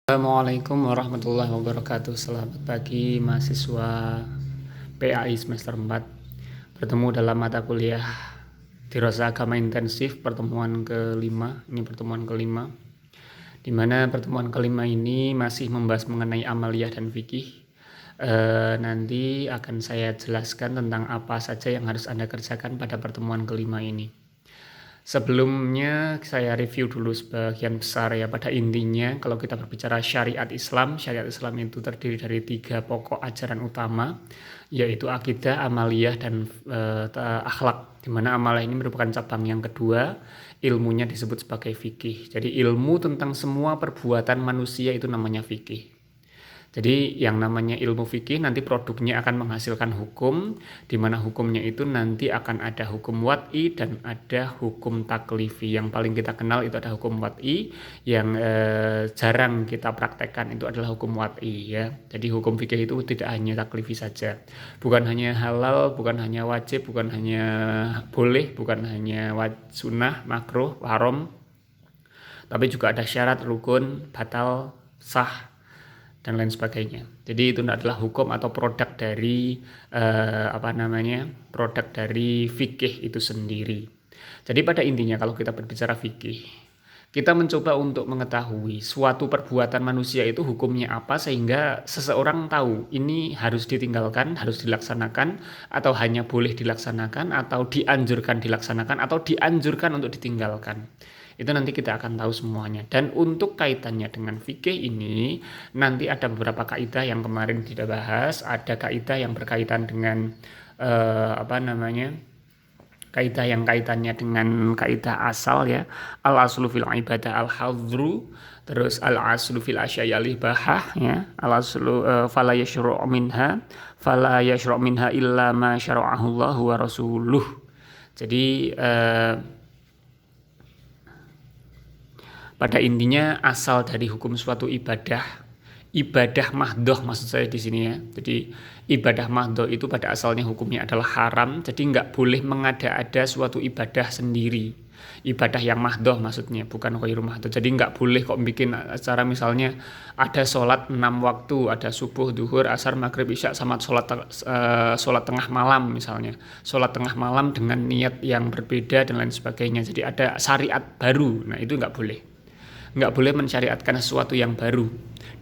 Assalamualaikum warahmatullahi wabarakatuh. Selamat pagi mahasiswa PAI semester 4. Bertemu dalam mata kuliah Dirasah Agama Intensif pertemuan kelima. Ini pertemuan kelima, di mana pertemuan kelima ini masih membahas mengenai amaliyah dan fikih. Nanti akan saya jelaskan tentang apa saja yang harus Anda kerjakan pada pertemuan kelima ini. Sebelumnya saya review dulu sebagian besar ya. Pada intinya kalau kita berbicara syariat Islam itu terdiri dari 3 pokok ajaran utama, yaitu akidah, amaliyah, dan akhlak. Di mana amaliyah ini merupakan cabang yang kedua, ilmunya disebut sebagai fikih. Jadi ilmu tentang semua perbuatan manusia itu namanya fikih. Jadi yang namanya ilmu fikih nanti produknya akan menghasilkan hukum, di mana hukumnya itu nanti akan ada hukum wad'i dan ada hukum taklifi. Yang paling kita kenal itu ada hukum wad'i, yang jarang kita praktekkan itu adalah hukum wad'i ya. Jadi hukum fikih itu tidak hanya taklifi saja, bukan hanya halal, bukan hanya wajib, bukan hanya boleh, bukan hanya sunnah, makruh, haram, tapi juga ada syarat, rukun, batal, sah, dan lain sebagainya. Jadi itu adalah hukum atau produk dari produk dari fikih itu sendiri. Jadi pada intinya kalau kita berbicara fikih, kita mencoba untuk mengetahui suatu perbuatan manusia itu hukumnya apa, sehingga seseorang tahu ini harus ditinggalkan, harus dilaksanakan, atau hanya boleh dilaksanakan, atau dianjurkan dilaksanakan, atau dianjurkan untuk ditinggalkan. Itu nanti kita akan tahu semuanya. Dan untuk kaitannya dengan fikih ini, nanti ada beberapa kaidah yang kemarin tidak bahas. Ada kaidah yang berkaitan dengan kaidah yang kaitannya dengan kaidah asal ya. Al-aslu fil ibadah al-hadru, terus al-aslu fil asyai al-ibahah ya. Al-aslu fala yashru' minha illa ma syara'ahu Allah wa rasuluh. Jadi pada intinya asal dari hukum suatu ibadah mahdhoh maksud saya di sini ya. Jadi ibadah mahdhoh itu pada asalnya hukumnya adalah haram, jadi nggak boleh mengada-ada suatu ibadah sendiri. Ibadah yang mahdhoh maksudnya, bukan ghairu mahdhoh. Jadi nggak boleh kok bikin acara misalnya ada sholat 6 waktu, ada subuh, duhur, asar, maghrib, isya, sama sholat tengah malam misalnya. Sholat tengah malam dengan niat yang berbeda dan lain sebagainya. Jadi ada syariat baru, nah itu nggak boleh. Nggak boleh mensyariatkan sesuatu yang baru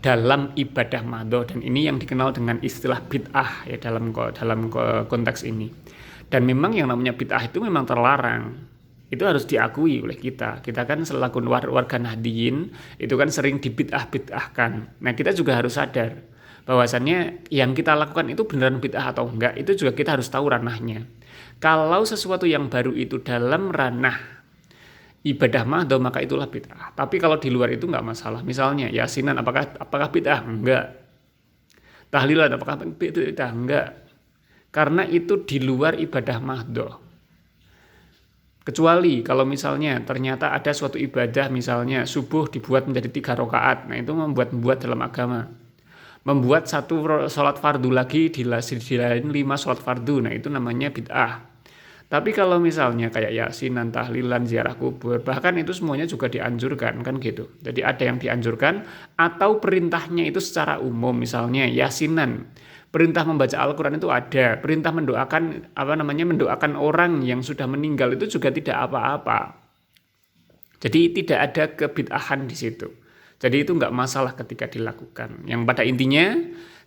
dalam ibadah mahdhoh, dan ini yang dikenal dengan istilah bid'ah ya dalam konteks ini. Dan memang yang namanya bid'ah itu memang terlarang, itu harus diakui oleh kita kan selaku warga Nahdliyin itu kan sering dibid'ah-bid'ahkan. Nah kita juga harus sadar bahwasannya yang kita lakukan itu beneran bid'ah atau enggak, itu juga kita harus tahu ranahnya. Kalau sesuatu yang baru itu dalam ranah ibadah mahdhoh maka itulah bid'ah. Tapi kalau di luar itu nggak masalah. Misalnya yasinan apakah bid'ah? Enggak. Tahlilan apakah bid'ah? Enggak. Karena itu di luar ibadah mahdhoh. Kecuali kalau misalnya ternyata ada suatu ibadah, misalnya subuh dibuat menjadi 3 rakaat. Nah itu membuat dalam agama. Membuat satu sholat fardu lagi di lain 5 sholat fardu. Nah itu namanya bid'ah. Tapi kalau misalnya kayak yasinan, tahlilan, ziarah kubur, bahkan itu semuanya juga dianjurkan kan gitu. Jadi ada yang dianjurkan atau perintahnya itu secara umum, misalnya yasinan. Perintah membaca Al-Qur'an itu ada, perintah mendoakan orang yang sudah meninggal itu juga tidak apa-apa. Jadi tidak ada kebid'ahan di situ. Jadi itu nggak masalah ketika dilakukan. Yang pada intinya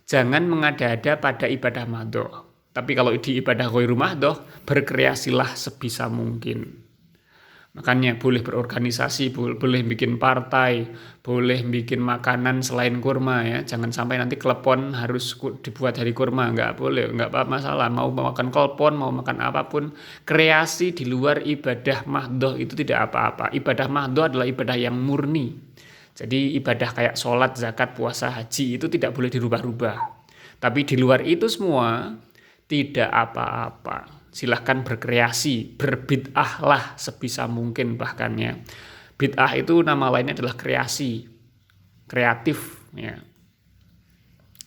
jangan mengada-ada pada ibadah mahdhoh. Tapi kalau di ibadah ghairu mahdhoh, berkreasilah sebisa mungkin. Makanya boleh berorganisasi, boleh bikin partai, boleh bikin makanan selain kurma ya. Jangan sampai nanti klepon harus dibuat dari kurma, nggak boleh, nggak masalah. Mau makan klepon, mau makan apapun, kreasi di luar ibadah mahdhoh itu tidak apa-apa. Ibadah mahdhoh adalah ibadah yang murni. Jadi ibadah kayak sholat, zakat, puasa, haji itu tidak boleh dirubah-rubah. Tapi di luar itu semua tidak apa-apa. Silahkan berkreasi, berbid'ahlah sebisa mungkin bahkan ya. Bid'ah itu nama lainnya adalah kreasi, kreatif ya.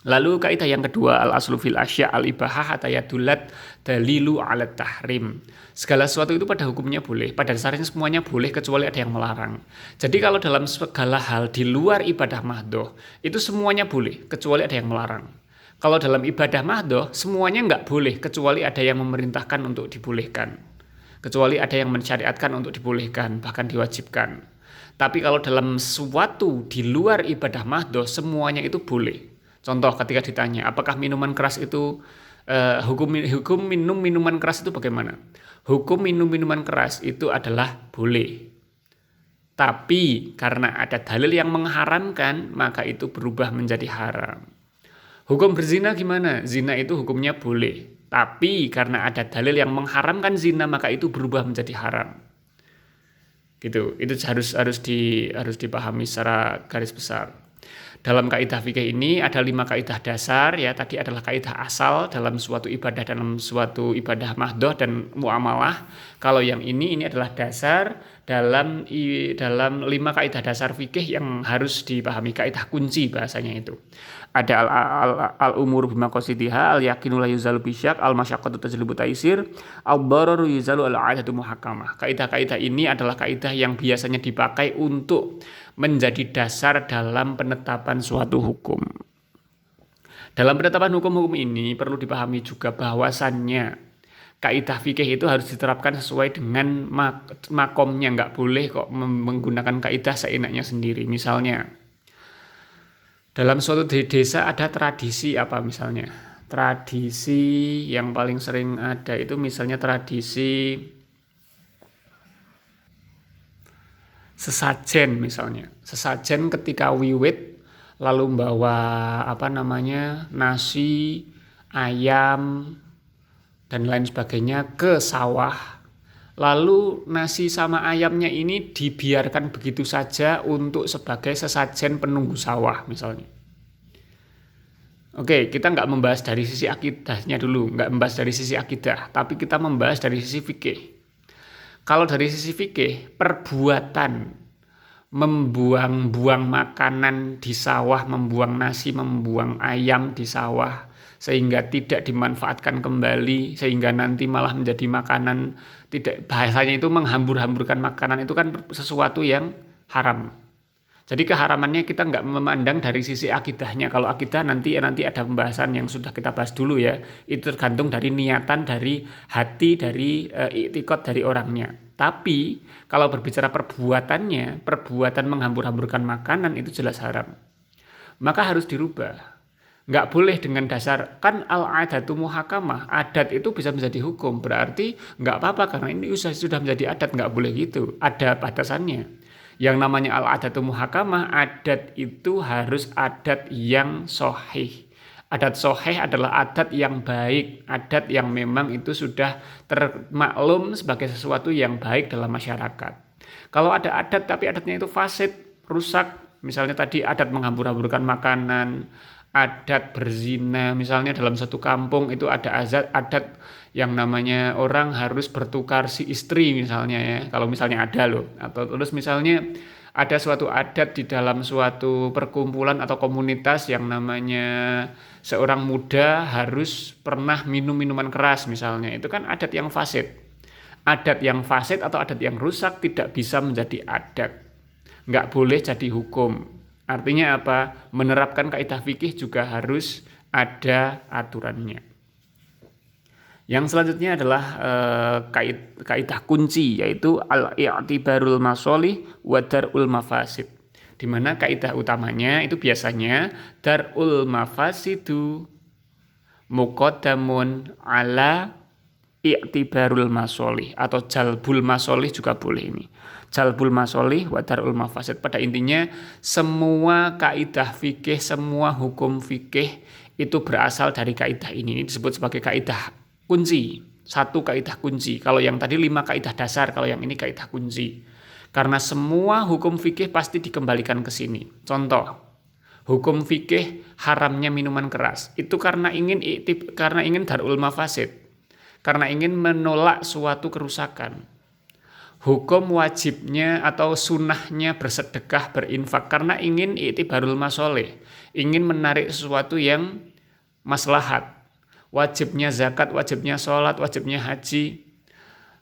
Lalu kaidah yang kedua, al-aslu fil asya al-ibahah hatta yadulat dalilu ala tahrim. Segala sesuatu itu pada hukumnya boleh, pada dasarnya semuanya boleh kecuali ada yang melarang. Jadi kalau dalam segala hal di luar ibadah mahdoh, itu semuanya boleh kecuali ada yang melarang. Kalau dalam ibadah mahdoh, semuanya nggak boleh kecuali ada yang memerintahkan untuk dibolehkan. Kecuali ada yang mensyariatkan untuk dibolehkan, bahkan diwajibkan. Tapi kalau dalam sesuatu di luar ibadah mahdoh, semuanya itu boleh. Contoh ketika ditanya, apakah minuman keras itu hukum minum minuman keras itu bagaimana? Hukum minum minuman keras itu adalah boleh. Tapi karena ada dalil yang mengharamkan, maka itu berubah menjadi haram. Hukum berzina gimana? Zina itu hukumnya boleh. Tapi karena ada dalil yang mengharamkan zina, maka itu berubah menjadi haram. Gitu. Itu harus dipahami secara garis besar. Dalam kaidah fikih ini ada 5 kaidah dasar ya. Tadi adalah kaidah asal dalam suatu ibadah mahdoh dan muamalah. Kalau yang ini adalah dasar dalam 5 kaidah dasar fikih yang harus dipahami, kaidah kunci bahasanya itu. Ada al-umur bimaqasidiha, al-yaqinu la yuzalu bisyak, al-masyaqqatu tajlibu taisir, al-dararu yuzalu al-'adatu muhakkamah. Kaidah-kaidah ini adalah kaidah yang biasanya dipakai untuk menjadi dasar dalam penetapan suatu hukum. Dalam penetapan hukum-hukum ini perlu dipahami juga bahwasannya kaidah fikih itu harus diterapkan sesuai dengan makomnya, nggak boleh kok menggunakan kaidah seenaknya sendiri. Misalnya dalam suatu desa ada tradisi apa misalnya? Tradisi yang paling sering ada itu misalnya tradisi sesajen misalnya. Sesajen ketika wiwit lalu bawa nasi, ayam dan lain sebagainya ke sawah. Lalu nasi sama ayamnya ini dibiarkan begitu saja untuk sebagai sesajen penunggu sawah misalnya. Oke, kita nggak membahas dari sisi akidahnya dulu, nggak membahas dari sisi akidah, tapi kita membahas dari sisi fikih. Kalau dari sisi fikih, perbuatan membuang-buang makanan di sawah, membuang nasi, membuang ayam di sawah, sehingga tidak dimanfaatkan kembali, sehingga nanti malah menjadi makanan, tidak, bahasanya itu menghambur-hamburkan makanan, itu kan sesuatu yang haram. Jadi keharamannya kita nggak memandang dari sisi akidahnya. Kalau akidah nanti ada pembahasan yang sudah kita bahas dulu ya. Itu tergantung dari niatan, dari hati, dari i'tiqad dari orangnya. Tapi kalau berbicara perbuatannya, perbuatan menghambur-hamburkan makanan itu jelas haram. Maka harus dirubah. Nggak boleh dengan dasar, kan al-'adatu muhakkamah, adat itu bisa menjadi hukum. Berarti nggak apa-apa karena ini sudah menjadi adat, nggak boleh gitu. Ada batasannya. Yang namanya al-'adatu muhakkamah, adat itu harus adat yang sahih. Adat sahih adalah adat yang baik, adat yang memang itu sudah termaklum sebagai sesuatu yang baik dalam masyarakat. Kalau ada adat tapi adatnya itu fasid, rusak, misalnya tadi adat menghambur-hamburkan makanan, adat berzina, misalnya dalam satu kampung itu ada adat yang namanya orang harus bertukar si istri misalnya ya, kalau misalnya ada loh, atau terus misalnya ada suatu adat di dalam suatu perkumpulan atau komunitas yang namanya seorang muda harus pernah minum minuman keras misalnya, itu kan adat yang fasid. Adat yang fasid atau adat yang rusak tidak bisa menjadi adat, nggak boleh jadi hukum. Artinya apa? Menerapkan kaidah fikih juga harus ada aturannya. Yang selanjutnya adalah kaidah kunci, yaitu al-i'tibarul masolih wa dar'ul mafasid. Di mana kaidah utamanya itu biasanya dar'ul mafasidu muqaddamun ala i'tibarul masolih, atau jalbul masolih juga boleh ini. Jalbul masolih wa dar'ul mafasid. Pada intinya semua kaidah fikih, semua hukum fikih itu berasal dari kaidah ini. Ini disebut sebagai kaidah kunci, satu kaidah kunci. Kalau yang tadi 5 kaidah dasar, kalau yang ini kaidah kunci. Karena semua hukum fikih pasti dikembalikan ke sini. Contoh, hukum fikih haramnya minuman keras itu karena ingin darul mafasid, karena ingin menolak suatu kerusakan. hukum wajibnya atau sunnahnya bersedekah, berinfak karena ingin i'tibarul masoleh, ingin menarik sesuatu yang maslahat. Wajibnya zakat, wajibnya sholat, wajibnya haji,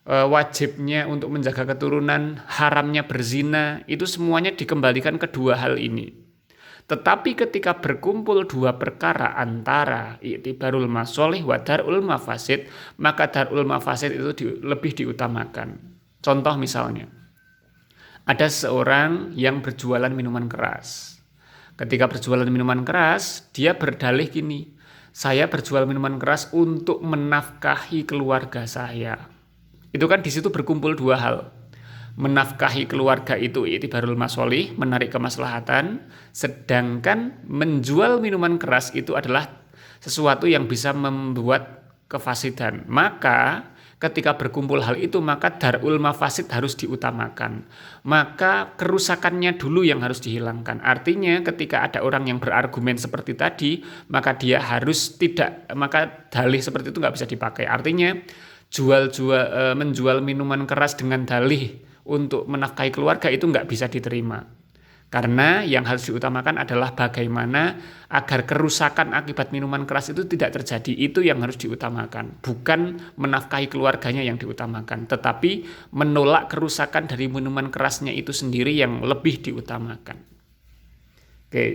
wajibnya untuk menjaga keturunan, haramnya berzina, itu semuanya dikembalikan ke dua hal ini. Tetapi ketika berkumpul dua perkara antara i'tibarul masolih wa darul mafasid, maka darul mafasid itu lebih diutamakan. Contoh misalnya, ada seorang yang berjualan minuman keras. Ketika berjualan minuman keras, dia berdalih gini, saya berjual minuman keras untuk menafkahi keluarga saya. Itu kan di situ berkumpul dua hal. Menafkahi keluarga itu i'tibarul masolih, menarik kemaslahatan, sedangkan menjual minuman keras itu adalah sesuatu yang bisa membuat kefasidan. Maka ketika berkumpul hal itu, maka darul mafasid harus diutamakan. Maka kerusakannya dulu yang harus dihilangkan. Artinya ketika ada orang yang berargumen seperti tadi, maka dia harus maka dalih seperti itu nggak bisa dipakai. Artinya menjual minuman keras dengan dalih untuk menafkahi keluarga itu nggak bisa diterima. Karena yang harus diutamakan adalah bagaimana agar kerusakan akibat minuman keras itu tidak terjadi. Itu yang harus diutamakan. Bukan menafkahi keluarganya yang diutamakan. Tetapi menolak kerusakan dari minuman kerasnya itu sendiri yang lebih diutamakan. Oke,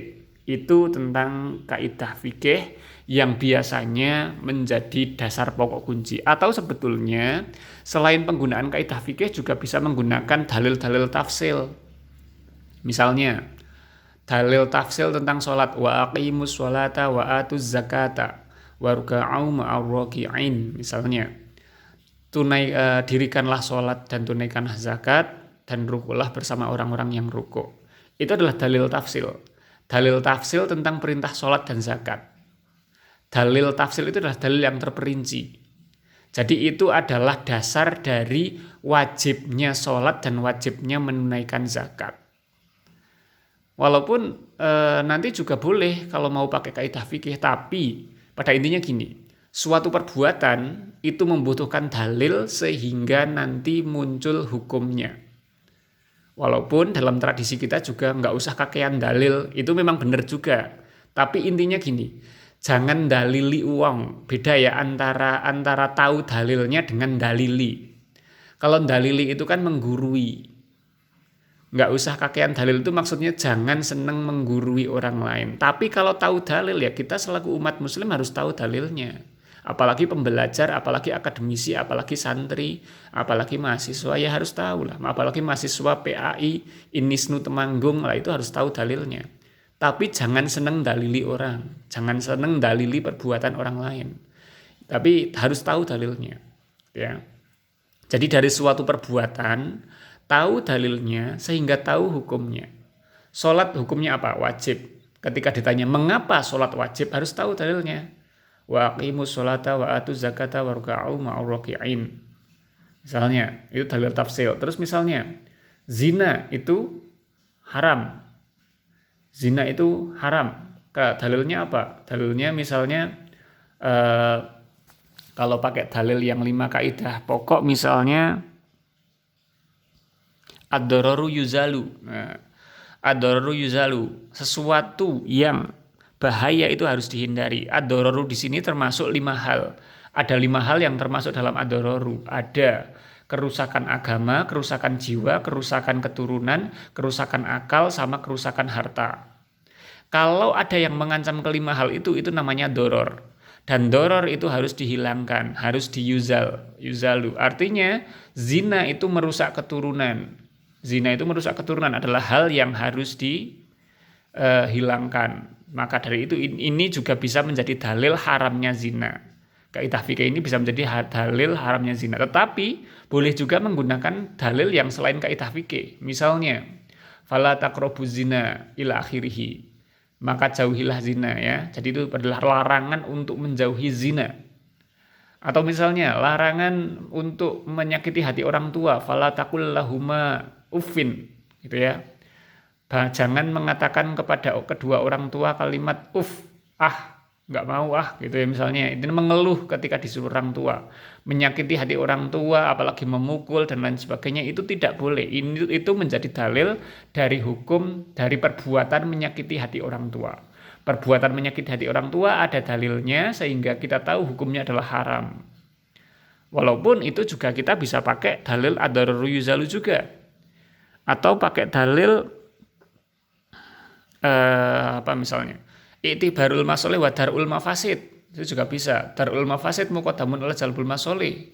itu tentang kaidah fikih yang biasanya menjadi dasar pokok kunci. Atau sebetulnya selain penggunaan kaidah fikih juga bisa menggunakan dalil-dalil tafsil. Misalnya dalil tafsil tentang sholat, wa aqimus sholata wa atuz zakata waruka'u ma'ar raki'in. Misalnya dirikanlah sholat dan tunaikanlah zakat dan rukulah bersama orang-orang yang ruku. Itu adalah dalil tafsil. Dalil tafsil tentang perintah sholat dan zakat. Dalil tafsil itu adalah dalil yang terperinci. Jadi itu adalah dasar dari wajibnya sholat dan wajibnya menunaikan zakat. Walaupun nanti juga boleh kalau mau pakai kaidah fikih, tapi pada intinya gini, suatu perbuatan itu membutuhkan dalil sehingga nanti muncul hukumnya. Walaupun dalam tradisi kita juga nggak usah kakean dalil, itu memang benar juga. Tapi intinya gini, jangan dalili uang. Beda ya antara tahu dalilnya dengan dalili. Kalau dalili itu kan menggurui. Nggak usah kakean dalil itu maksudnya jangan seneng menggurui orang lain. Tapi kalau tahu dalil ya kita selaku umat muslim harus tahu dalilnya. Apalagi pembelajar, apalagi akademisi, apalagi santri, apalagi mahasiswa ya harus tahu lah. Apalagi mahasiswa PAI, Inisnu Temanggung lah itu harus tahu dalilnya. Tapi jangan seneng dalili orang, jangan seneng dalili perbuatan orang lain. Tapi harus tahu dalilnya, ya. Jadi dari suatu perbuatan tahu dalilnya sehingga tahu hukumnya. Sholat hukumnya apa? Wajib. Ketika ditanya mengapa sholat wajib harus tahu dalilnya. Wa aqimus sholata wa atuz zakata waruka'u ma'ar raki'in. Misalnya itu dalil tafsil. Terus misalnya zina itu haram. Zina itu haram. Dalilnya apa? Dalilnya misalnya kalau pakai dalil yang 5 kaidah pokok misalnya ad-dararu yuzalu. Ad-dararu yuzalu, sesuatu yang bahaya itu harus dihindari. Ad-dararu di sini termasuk 5 hal. Ada 5 hal yang termasuk dalam ad-dararu. Ada kerusakan agama, kerusakan jiwa, kerusakan keturunan, kerusakan akal, sama kerusakan harta. Kalau ada yang mengancam kelima hal itu namanya doror. Dan doror itu harus dihilangkan, harus yuzalu. Artinya zina itu merusak keturunan. Zina itu merusak keturunan adalah hal yang harus dihilangkan. Maka dari itu ini juga bisa menjadi dalil haramnya zina. Kaidah fikih ini bisa menjadi dalil haramnya zina. Tetapi boleh juga menggunakan dalil yang selain kaidah fikih. Misalnya, fala taqrabuz zina ila akhirih. Maka jauhilah zina ya. Jadi itu adalah larangan untuk menjauhi zina. Atau misalnya larangan untuk menyakiti hati orang tua. Fala taqul lahuma uffin gitu ya. Jangan mengatakan kepada kedua orang tua kalimat uff, nggak mau gitu ya misalnya, itu mengeluh ketika disuruh orang tua, menyakiti hati orang tua, apalagi memukul dan lain sebagainya, itu tidak boleh. Itu menjadi dalil dari hukum dari perbuatan menyakiti hati orang tua. Perbuatan menyakiti hati orang tua ada dalilnya sehingga kita tahu hukumnya adalah haram. Walaupun itu juga kita bisa pakai dalil ad-dararu yuzalu juga, atau pakai dalil apa misalnya i'tibarul masoleh wa darul mafasid, itu juga bisa. Darul mafasid muqaddamun ala jalbul masoleh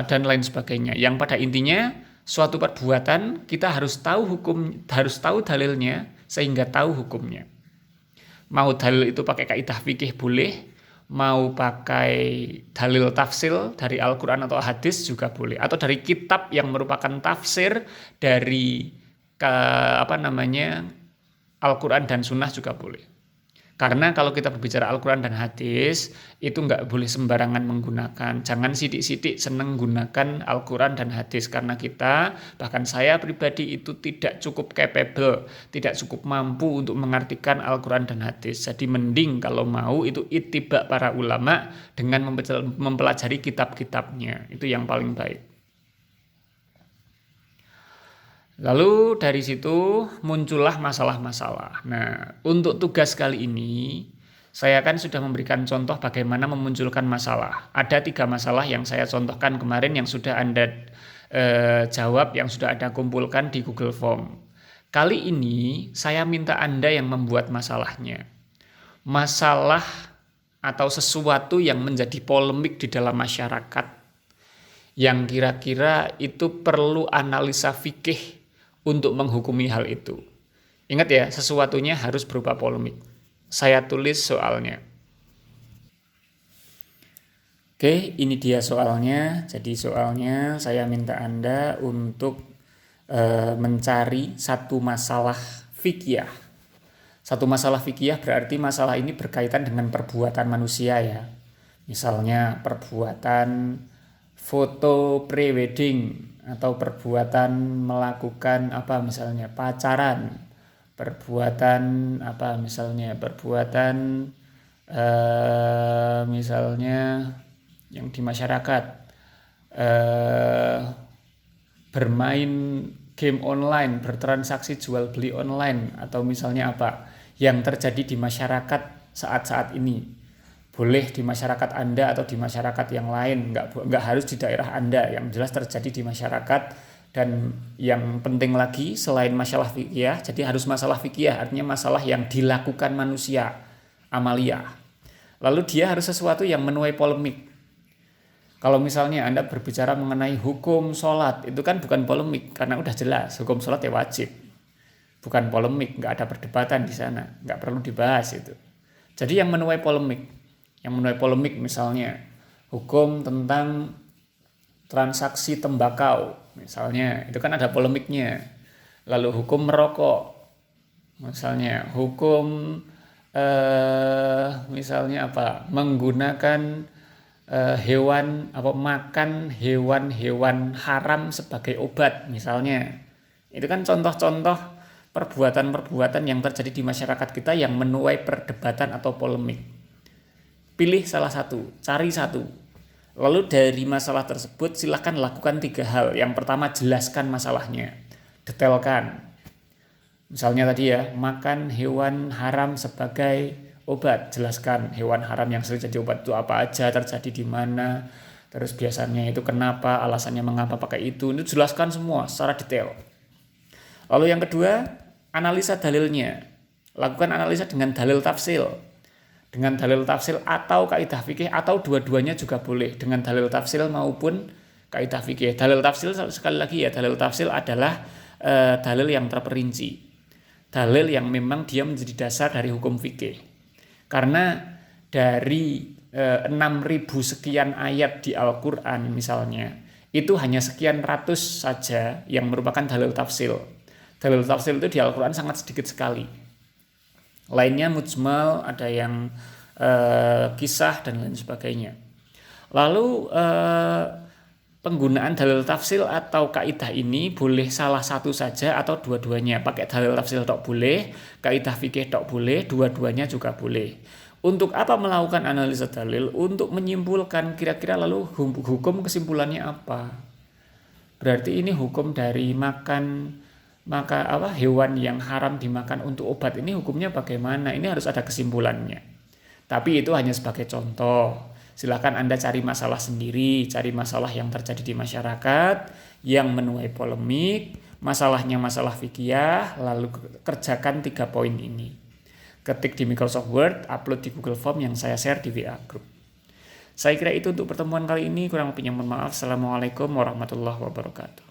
dan lain sebagainya. Yang pada intinya suatu perbuatan kita harus tahu hukum, harus tahu dalilnya sehingga tahu hukumnya. Mau dalil itu pakai kaidah fikih boleh, mau pakai dalil tafsir dari Al-Qur'an atau hadis juga boleh, atau dari kitab yang merupakan tafsir dari Al-Qur'an dan Sunnah juga boleh. Karena kalau kita berbicara Al-Quran dan hadis, itu nggak boleh sembarangan menggunakan. Jangan sidik-sidik seneng gunakan Al-Quran dan hadis. Karena kita, bahkan saya pribadi itu tidak cukup capable, tidak cukup mampu untuk mengartikan Al-Quran dan hadis. Jadi mending kalau mau itu ittiba para ulama dengan mempelajari kitab-kitabnya. Itu yang paling baik. Lalu dari situ muncullah masalah-masalah. Nah, untuk tugas kali ini, saya kan sudah memberikan contoh bagaimana memunculkan masalah. Ada 3 masalah yang saya contohkan kemarin yang sudah Anda jawab, yang sudah Anda kumpulkan di Google Form. Kali ini saya minta Anda yang membuat masalahnya. Masalah atau sesuatu yang menjadi polemik di dalam masyarakat, yang kira-kira itu perlu analisa fikih untuk menghukumi hal itu. Ingat ya, sesuatunya harus berupa polemik. Saya tulis soalnya. Oke, ini dia soalnya. Jadi soalnya saya minta Anda untuk mencari satu masalah fikih. Satu masalah fikih berarti masalah ini berkaitan dengan perbuatan manusia ya. Misalnya perbuatan foto pre-wedding, atau perbuatan melakukan misalnya pacaran, perbuatan misalnya yang di masyarakat bermain game online, bertransaksi jual beli online, atau misalnya yang terjadi di masyarakat saat-saat ini. Boleh di masyarakat Anda atau di masyarakat yang lain, nggak harus di daerah Anda, yang jelas terjadi di masyarakat. Dan yang penting lagi selain masalah fikih, jadi harus masalah fikih, artinya masalah yang dilakukan manusia, amalia. Lalu dia harus sesuatu yang menuai polemik. Kalau misalnya Anda berbicara mengenai hukum sholat, itu kan bukan polemik, karena udah jelas hukum sholat ya wajib, bukan polemik, nggak ada perdebatan di sana, nggak perlu dibahas itu. Jadi yang menuai polemik misalnya hukum tentang transaksi tembakau misalnya, itu kan ada polemiknya. Lalu hukum merokok misalnya, hukum misalnya menggunakan makan hewan-hewan haram sebagai obat misalnya. Itu kan contoh-contoh perbuatan-perbuatan yang terjadi di masyarakat kita yang menuai perdebatan atau polemik. Pilih salah satu, cari satu. Lalu dari masalah tersebut silakan lakukan 3 hal. Yang pertama, jelaskan masalahnya, detailkan. Misalnya tadi ya, makan hewan haram sebagai obat, jelaskan hewan haram yang sering jadi obat itu apa aja, terjadi di mana, terus biasanya itu kenapa, alasannya mengapa pakai itu jelaskan semua secara detail. Lalu yang kedua, analisa dalilnya. Lakukan analisa dengan dalil tafsil. Dengan dalil tafsil atau kaidah fikih, atau dua-duanya juga boleh, dengan dalil tafsil maupun kaidah fikih. Dalil tafsil, sekali lagi ya, dalil tafsil adalah dalil yang terperinci, dalil yang memang dia menjadi dasar dari hukum fikih. Karena dari 6.000 sekian ayat di Al-Quran misalnya, itu hanya sekian ratus saja yang merupakan dalil tafsil. Dalil tafsil itu di Al-Quran sangat sedikit sekali. Lainnya mujmal, ada yang kisah dan lain sebagainya. Lalu penggunaan dalil tafsil atau kaidah ini boleh salah satu saja atau dua-duanya. Pakai dalil tafsil tok boleh, kaidah fikih tok boleh, dua-duanya juga boleh. Untuk apa melakukan analisa dalil? Untuk menyimpulkan kira-kira lalu hukum kesimpulannya apa. Berarti ini hukum dari hewan yang haram dimakan untuk obat ini hukumnya bagaimana? Ini harus ada kesimpulannya. Tapi itu hanya sebagai contoh. Silakan Anda cari masalah sendiri, cari masalah yang terjadi di masyarakat, yang menuai polemik, masalahnya masalah fikih, lalu kerjakan 3 poin ini. Ketik di Microsoft Word, upload di Google Form yang saya share di WA Group. Saya kira itu untuk pertemuan kali ini, kurang lebihnya mohon maaf. Assalamualaikum warahmatullahi wabarakatuh.